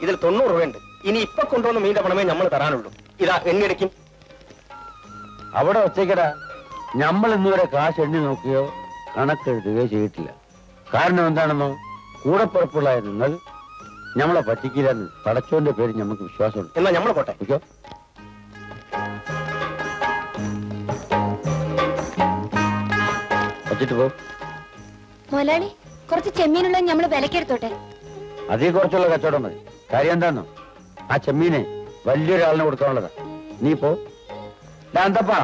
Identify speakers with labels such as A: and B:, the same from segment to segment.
A: ഇതിൽ 90 രൂപയുണ്ട്. ഇനി ഇപ്പൊ കൊണ്ടുവന്ന മീന്റെ പണമേ നമ്മൾ തരാനുള്ളൂ. ഇതാ എണ്ണിടയ്ക്കും.
B: അവിടെ ഒച്ചയ്ക്കടാ, നമ്മൾ ഇന്നുവരെ കാശ് എണ്ണി നോക്കുകയോ കണക്കെഴുതുകയോ ചെയ്തിട്ടില്ല. കാരണം എന്താണെന്നോ, കൂടെപ്പുറപ്പുള്ളായ നിങ്ങൾ നമ്മളെ പറ്റിക്കില്ലെന്ന് പടച്ചോന്റെ പേര് നമുക്ക് വിശ്വാസമുണ്ട്.
A: എന്നാ നമ്മൾ പോട്ടെ.
B: വച്ചിട്ട് പോ.
C: മുതലാളി, കുറച്ച് ചെമ്മീനുള്ള നമ്മള് വിലക്കെടുത്തോട്ടെ.
B: അതീ കുറച്ചുള്ള കച്ചവടം മതി. കാര്യം എന്താന്നോ, ആ ചെമ്മീനെ വലിയൊരാളിനെ കൊടുക്കാനുള്ളതാ. നീ പോ. എന്താപ്പാ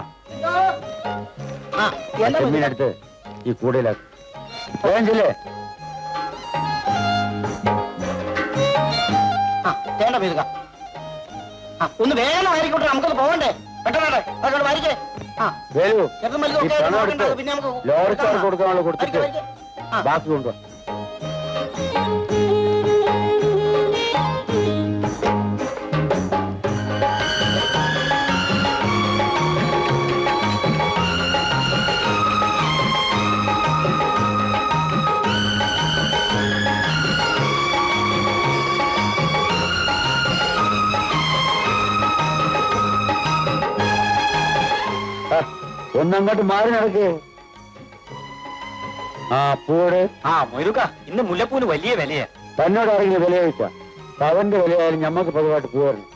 B: ചെമ്മീനെടുത്ത് ഈ കൂടയിലാക്കും. വേണ്ടില്ലേ?
A: ഒന്ന് വേഗം ആയിരിക്കട്ടെ, നമുക്കൊന്ന് പോകണ്ടേ. പെട്ടെന്ന്
B: ലോറിക്കാർ കൊടുക്കാനുള്ള കൊടുത്തിട്ട് ബാക്കി കൊണ്ടുപോവാ. ഒന്നങ്ങോട്ട് മാറി നടക്കേ. ആ പൂട്.
A: മൊയ്തുക്ക, ഇന്ന് മുല്ലപ്പൂന് വലിയ വിലയാ.
B: തന്നോട് ഇറങ്ങിയ വില ചോദിച്ചാ അവന്റെ വിലയായാലും ഞമ്മക്ക് പതിവായിട്ട് പൂവായിരുന്നു.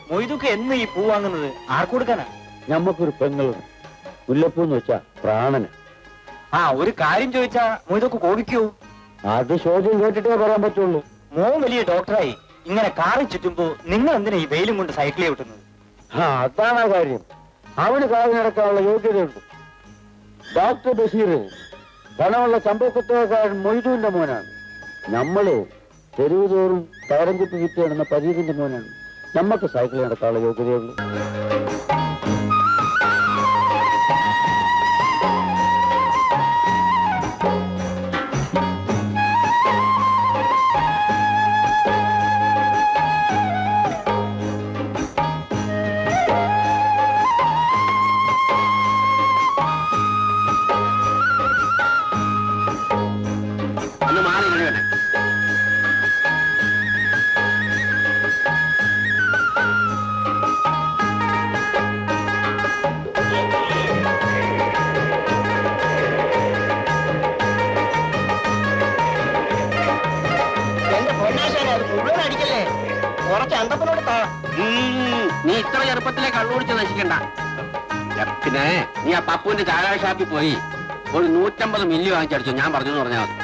A: മൊയ്തുക്ക എന്ന് ഈ പൂ വാങ്ങുന്നത് ആർക്ക് കൊടുക്കാനാ?
B: ഞമ്മക്കൊരു പെങ്ങളുണ്ട്. മുല്ലപ്പൂന്ന് വെച്ചാ പ്രാണന്.
A: ഒരു കാര്യം ചോദിച്ചാ മൊയ്തുക്ക കോപിക്കൂ?
B: അത് ചോദ്യം കേട്ടിട്ടേ പറയാൻ പറ്റുള്ളൂ.
A: മോൻ വലിയ ഡോക്ടറായി ഇങ്ങനെ കാറിൽ ചുറ്റുമ്പോ നിങ്ങൾ എന്തിനാ ഈ വെയിലും കൊണ്ട് സൈക്കിളിൽ വിട്ടുന്നത്?
B: അതാണ് കാര്യം. അവന് കാറിൽ നടക്കാനുള്ള യോഗ്യതയുണ്ട്. ഡോക്ടർ ബഷീർ പണമുള്ള ചമ്പക്കത്തോക്കാരൻ മൊയ്തുവിന്റെ മോനാണ്. നമ്മള് തെരുവ് തോറും ടയറും കുത്തി വിറ്റിടുന്ന പരീതിന്റെ മോനാണ്. നമ്മക്ക് സൈക്കിളിൽ നടക്കാനുള്ള യോഗ്യതയുള്ളൂ.
D: നീ ഇത്ര ചെറുപ്പത്തിലെ കള്ളുപിടിച്ച് നശിക്കണ്ട. പിന്നെ നീ ആ പപ്പുവിന്റെ ചാരായ ഷാപ്പിൽ പോയി ഒരു 150 മില്ലി വാങ്ങിച്ചടിച്ചു. ഞാൻ പറഞ്ഞു പറഞ്ഞാൽ മതി.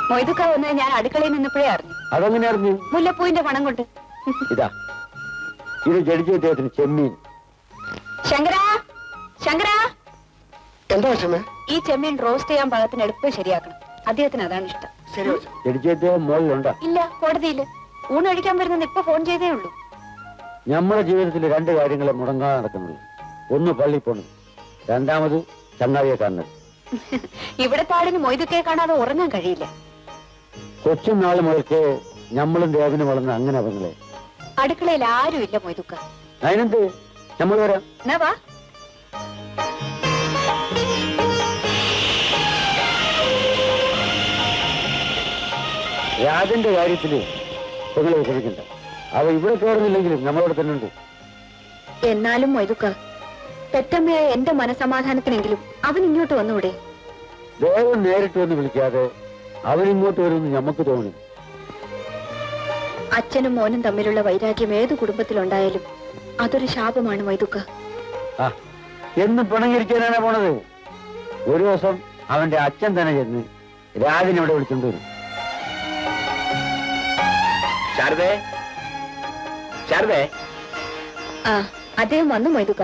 C: മൊയ്തുക്ക വന്ന് ഞാൻ അടുക്കളയിൽ നിന്നപ്പോഴേ അറിഞ്ഞു.
B: അതെങ്ങനെ അറിഞ്ഞു?
C: മുല്ലപ്പൂവിന്റെ പണം കൊണ്ട്.
B: ഇതാ ഇത് ജഡ്ജി അദ്ദേഹത്തിന് ചെമ്മീൻ.
C: ശങ്കരാ, ശങ്കരാ,
A: എന്താ വിഷമേ?
C: ഈ ചെമ്മീൻ റോസ്റ്റ് ചെയ്യാൻ പാകത്തിന് എടുപ്പ് ശരിയാക്കണം. അദ്ദേഹത്തിന് അതാണ് ഇഷ്ടം.
B: ജഡ്ജി അദ്ദേഹം മുകളിലുണ്ടോ?
C: ഇല്ല, കോടതിയില്. ഊണ് കഴിക്കാൻ വരുന്നത് ഇപ്പൊ ഫോൺ ചെയ്തേ ഉള്ളൂ.
B: നമ്മുടെ ജീവിതത്തിൽ 2 കാര്യങ്ങളെ മുടങ്ങാതെ നടക്കുന്നുള്ളൂ. ഒന്ന് പള്ളി പോണത്, രണ്ടാമത് ചങ്ങാതിയെ കാണുന്നത്.
C: ഇവിടത്തെ ആളിന് മൊയ്തുക്കെ കാണാതെ ഉറങ്ങാൻ കഴിയില്ല.
B: കൊച്ചുനാൾ മുതൽക്ക് നമ്മളും ദേവന് വളർന്ന അങ്ങനെ അവങ്ങളെ.
C: അടുക്കളയിൽ ആരും ഇല്ല മൊയ്തുക്ക.
B: അതിനെന്ത്, നമ്മൾ വരാം.
C: എന്നാ വാ.
B: രാജന്റെ കാര്യത്തില് നിങ്ങൾ വിഷമിക്കണ്ട. അവ ഇവിടെ കയറുന്നില്ലെങ്കിലും നമ്മളവിടെ തന്നെ ഉണ്ട്.
C: എന്നാലും മൊയ്തുക്ക, പെറ്റമ്മയായ എന്റെ മനസമാധാനത്തിനെങ്കിലും അവൻ ഇങ്ങോട്ട് വന്നൂടെ?
B: ദേവൻ നേരിട്ട് വന്ന് വിളിക്കാതെ അവൻ ഇങ്ങോട്ട് വരുമെന്ന് നമുക്ക് തോന്നി.
C: അച്ഛനും മോനും തമ്മിലുള്ള വൈരാഗ്യം ഏത് കുടുംബത്തിലുണ്ടായാലും അതൊരു ശാപമാണ് മൊയ്തുക്ക.
B: ആ, എന്ന് പിണങ്ങിരിക്കാനാണ് പോണത്. ഒരു ദിവസം അവന്റെ അച്ഛൻ തന്നെ ചെന്ന് രാജനെ ഇവിടെ വിളിച്ചോണ്ട് വരും.
A: ശാരദേ, ശാരദേ.
C: ആ, അദ്ദേഹം വന്നു മൊയ്തുക്ക.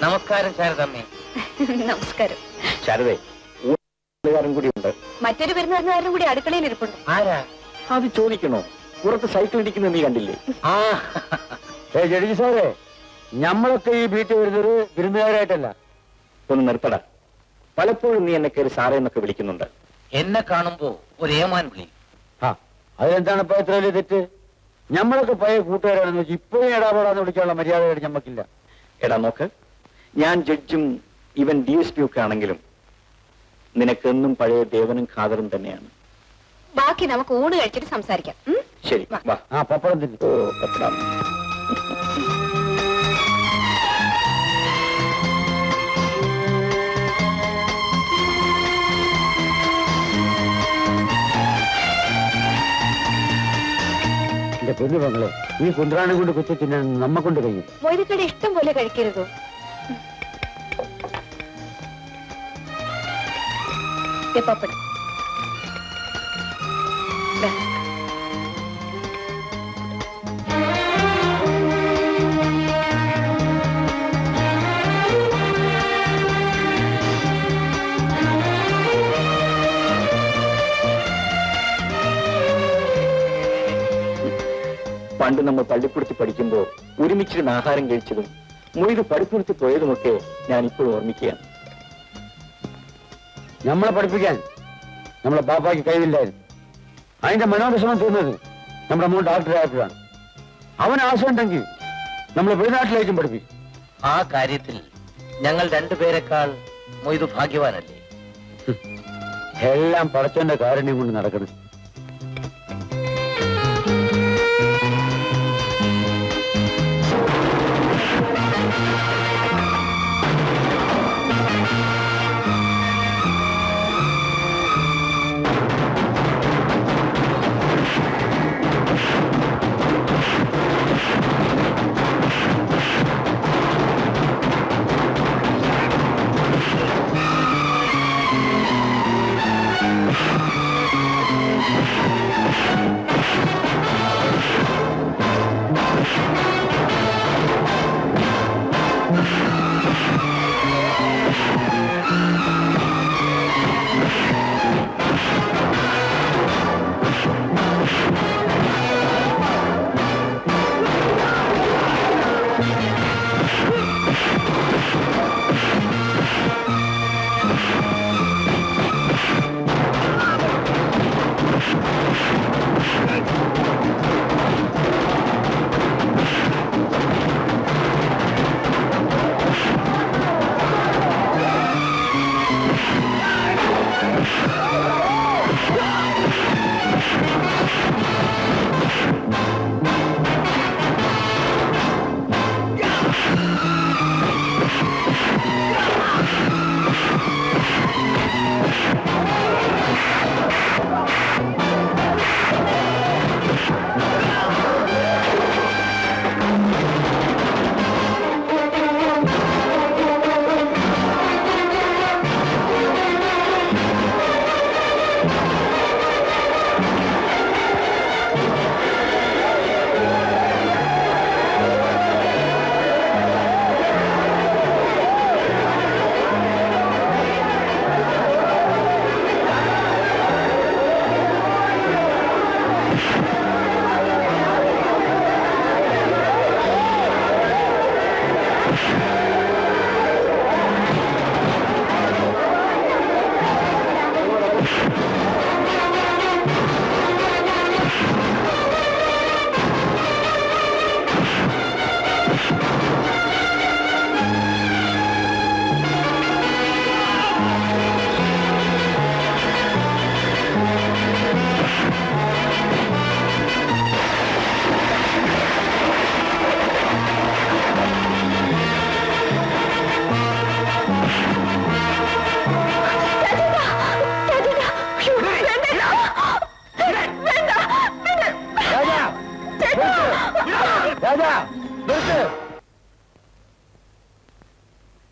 D: നമസ്കാരം ശാരദമ്മേ.
C: നമസ്കാരം.
A: ശാരദേ, ഊട്ടുകാരൻ കൂടി ഉണ്ട്.
C: മറ്റൊരു വിരുന്നുകാരനും കൂടി അടുക്കളയിൽ ഇരിപ്പുണ്ട്.
D: ആരാ?
A: അത് ചോദിക്കണോ? പുറത്ത് സൈക്കിൾ ഇടിക്കുന്നത് നീ കണ്ടില്ലേ?
D: ആ,
B: ജഡ്ജി സാറേ, ഞമ്മളൊക്കെ ഈ വീട്ടിൽ വരുന്നത് വിരുന്നുകാരായിട്ടല്ല.
A: ഒന്ന് നിർത്തട. പലപ്പോഴും നീ എന്നെ കയറി സാറേ എന്നൊക്കെ വിളിക്കുന്നുണ്ട്.
D: എന്നെ കാണുമ്പോ ഒരു ഏമാൻ വിളി.
B: ആ, അതിലെന്താണ് ഇപ്പൊ എത്ര വലിയ തെറ്റ്? ഞമ്മളൊക്കെ പഴയ കൂട്ടുകാരാണെന്ന് വെച്ചാൽ ഇപ്പോഴും ഇടാപാടാന്ന് വിളിക്കാനുള്ള മര്യാദയായിട്ട് ഞമ്മക്കില്ല.
A: എടാ നോക്ക്, ഞാൻ ജഡ്ജും ഇവൻ DSP ഒക്കെ ആണെങ്കിലും നിനക്കെന്നും പഴയ ദേവനും ഖാദറും തന്നെയാണ്.
C: ബാക്കി നമുക്ക് ഊണ് കഴിച്ചിട്ട് സംസാരിക്കാം.
A: ശരി, വാ.
B: ആ, പപ്പടം തിന്നു.
A: ഓ, പപ്പടം.
B: എന്റെ പൊന്നു പെങ്ങളെ, ഈ കുന്ത്രാണം കൊണ്ട് കുത്തി തിന്നാൻ നമ്മ കൊണ്ട് കഴിയും.
C: മൊയ്തുക്കയുടെ ഇഷ്ടം പോലെ കഴിക്കരുതോ? ദേ പപ്പടം. ദാ.
A: പണ്ട് നമ്മൾ പള്ളിക്കൂടത്തിൽ പഠിക്കുമ്പോൾ ഒരുമിച്ചിരുന്ന് ആഹാരം കഴിച്ചതും മൊയ്ത് പഠിപ്പുറത്ത് പോയതുമൊക്കെ ഞാൻ ഇപ്പോഴും ഓർമ്മിക്കുകയാണ്.
B: നമ്മളെ പഠിപ്പിക്കാൻ നമ്മളെ പാപ്പാക്ക് കഴിവില്ലായിരുന്നു. അതിന്റെ മനോവിഷമം തോന്നുന്നത് നമ്മുടെ മോൻ ഡോക്ടറായപ്പോഴാണ്. അവൻ ആശയമുണ്ടെങ്കിൽ നമ്മളെ വെളിനാട്ടിലേക്കും പഠിപ്പിക്കും.
D: ആ കാര്യത്തിൽ ഞങ്ങൾ രണ്ടുപേരെക്കാൾ മൊയ്തു ഭാഗ്യവാനല്ലേ?
B: എല്ലാം പടച്ചോന്റെ കാരുണ്യം കൊണ്ട് നടക്കണം.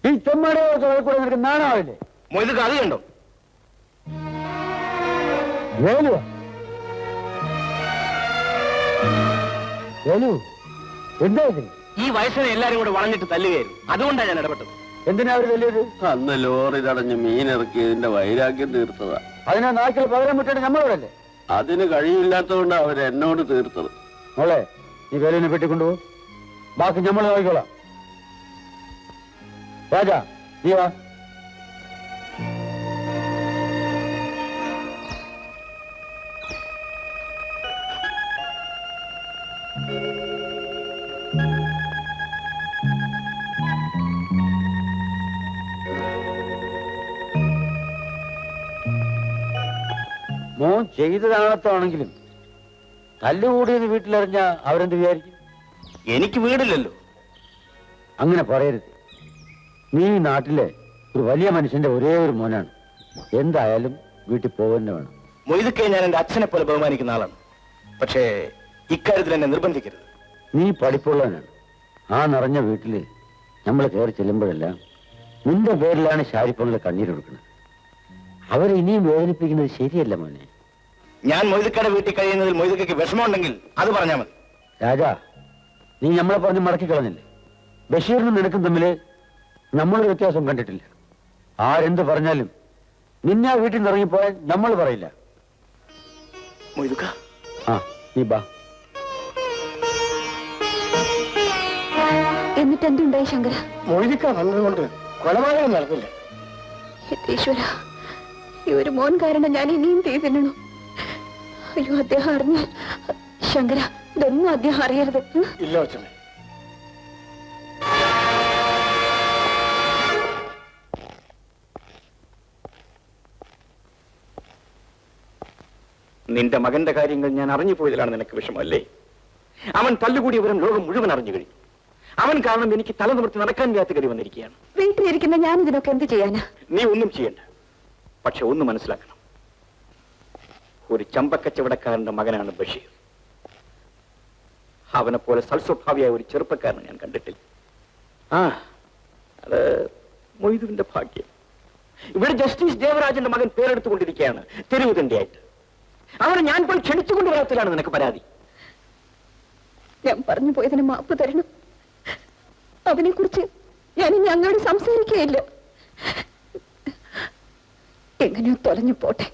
B: ഈ ചെമ്മടെ കൂടെ നിനക്ക് നാണാവില്ലേ?
A: മൊയ്തുക്ക അത് കണ്ടോ?
B: വേലു വേലു എന്താ ഇതിന്?
A: ഈ വയസ്സിനെ എല്ലാരും കൂടെ വളഞ്ഞിട്ട് തല്ലുകയായിരുന്നു. അതുകൊണ്ടാണ് ഞാൻ ഇടപെട്ടത്.
B: എന്തിനാ അവര് വലിയത്?
D: അന്ന് ലോറി തടഞ്ഞ് മീനിറക്കിയതിന്റെ വൈരാഗ്യം തീർത്തതാ.
B: അതിനാ നാക്കിൽ പകരം വിട്ടിട്ട് നമ്മളോടല്ലേ?
D: അതിന് കഴിയില്ലാത്തതുകൊണ്ട് അവരെന്നോട് തീർത്തത്.
B: മോളെ, നീ വേലുവിനെ പെട്ടിക്കൊണ്ടുപോകും, ബാക്കി നമ്മൾ നോക്കിക്കോളാം. രാജാ, നീ വാ. മോൻ ചെയ്തതാണത്താണെങ്കിലും തല്ലുകൂടിയെന്ന് വീട്ടിലറിഞ്ഞ അവരെന്ത് വിചാരിക്കും?
A: എനിക്ക് വീടില്ലല്ലോ.
B: അങ്ങനെ പറയരുത്. നീ ഈ നാട്ടിലെ ഒരു വലിയ മനുഷ്യന്റെ ഒരേ ഒരു മോനാണ്. എന്തായാലും വീട്ടിൽ പോകന്നെ വേണം.
A: മൊയ്തുക്കെ ഞാൻ എന്റെ അച്ഛനെ പോലെ ബഹുമാനിക്കുന്ന ആളാണ്. പക്ഷേ ഇക്കാര്യത്തിൽ എന്നെ നിർബന്ധിക്കരുത്.
B: നീ പഠിപ്പുള്ളവനാണ്. ആ നിറഞ്ഞ വീട്ടില് നമ്മൾ കയറി ചെല്ലുമ്പോഴെല്ലാം നിന്റെ പേരിലാണ് ഷാരിപ്പുള്ള കണ്ണീരൊടുക്കുന്നത്. അവരെ ഇനിയും വേദനിപ്പിക്കുന്നത് ശരിയല്ല മോനെ.
A: ഞാൻ മൊയ്തുക്കയുടെ വീട്ടിൽ കഴിയുന്നതിൽ മൊയ്തുക്കയ്ക്ക് വിഷമമുണ്ടെങ്കിൽ അത് പറഞ്ഞാൽ മതി.
B: രാജാ, നീ നമ്മളെ പറഞ്ഞ് മടക്കി കളഞ്ഞില്ലേ? ബഷീറിനും നിനക്കും തമ്മില് നമ്മളൊരു വ്യത്യാസം കണ്ടിട്ടില്ല. ആരെന്ത് പറഞ്ഞാലും നിന്നെ ആ വീട്ടിൽ നിന്ന് ഇറങ്ങിപ്പോയാൽ നമ്മൾ പറയില്ല.
A: മൊയ്തുക്ക,
B: ആ നീ ബാ.
C: എന്നിട്ട് എന്തുണ്ടായി ശങ്കര?
A: മൊയ്തുക്ക വന്നതുകൊണ്ട് കൊലപാതകം നടന്നില്ല.
C: ഈശ്വര, ഈ ഒരു മോൻ കാരണം ഞാൻ ഇനിയും തീ തിന്നണു. അയ്യോ, അദ്ദേഹം അറിഞ്ഞ. ശങ്കര, ഇതൊന്നും അദ്ദേഹം അറിയരുത്.
A: ഇല്ല അച്ഛനെ. നിന്റെ മകന്റെ കാര്യങ്ങൾ ഞാൻ അറിഞ്ഞു പോയതിലാണ് നിനക്ക് വിഷമല്ലേ? അവൻ തല്ലുകൂടി വിവരം ലോകം മുഴുവൻ അറിഞ്ഞു കഴിഞ്ഞു. അവൻ കാരണം എനിക്ക് തല നിവർത്തി നടക്കാൻ വയ്യാത്ത ഗതി വന്നിരിക്കുകയാണ്.
C: വീട്ടിലിരിക്കുന്ന ഞാൻ ഇതിനൊക്കെ എന്ത് ചെയ്യാനാ?
A: നീ ഒന്നും ചെയ്യണ്ട. പക്ഷെ ഒന്ന് മനസ്സിലാക്കണം, ഒരു ചമ്പക്കച്ചവടക്കാരന്റെ മകനാണ് ബഷീർ. അവനെ പോലെ സൽസ്വഭാവിയായ ഒരു ചെറുപ്പക്കാരനെ ഞാൻ കണ്ടിട്ടില്ല. അത് മൊയ്തുവിന്റെ ഭാഗ്യം. ഇവിടെ ജസ്റ്റിസ് ദേവരാജന്റെ മകൻ പേരെടുത്തുകൊണ്ടിരിക്കുകയാണ് തെരുവ് തണ്ടിയായിട്ട്. അവനെ ഞാൻ പോയി ക്ഷണിച്ചുകൊണ്ട് വരാത്തിലാണ് നിനക്ക് പരാതി.
C: ഞാൻ പറഞ്ഞു പോയതിന് മാപ്പ് തരണം. അവനെ കുറിച്ച് ഞാൻ ഇനി അങ്ങോട്ട് സംസാരിക്കുകയില്ല. എങ്ങനെയോ തൊലഞ്ഞു പോട്ടെ.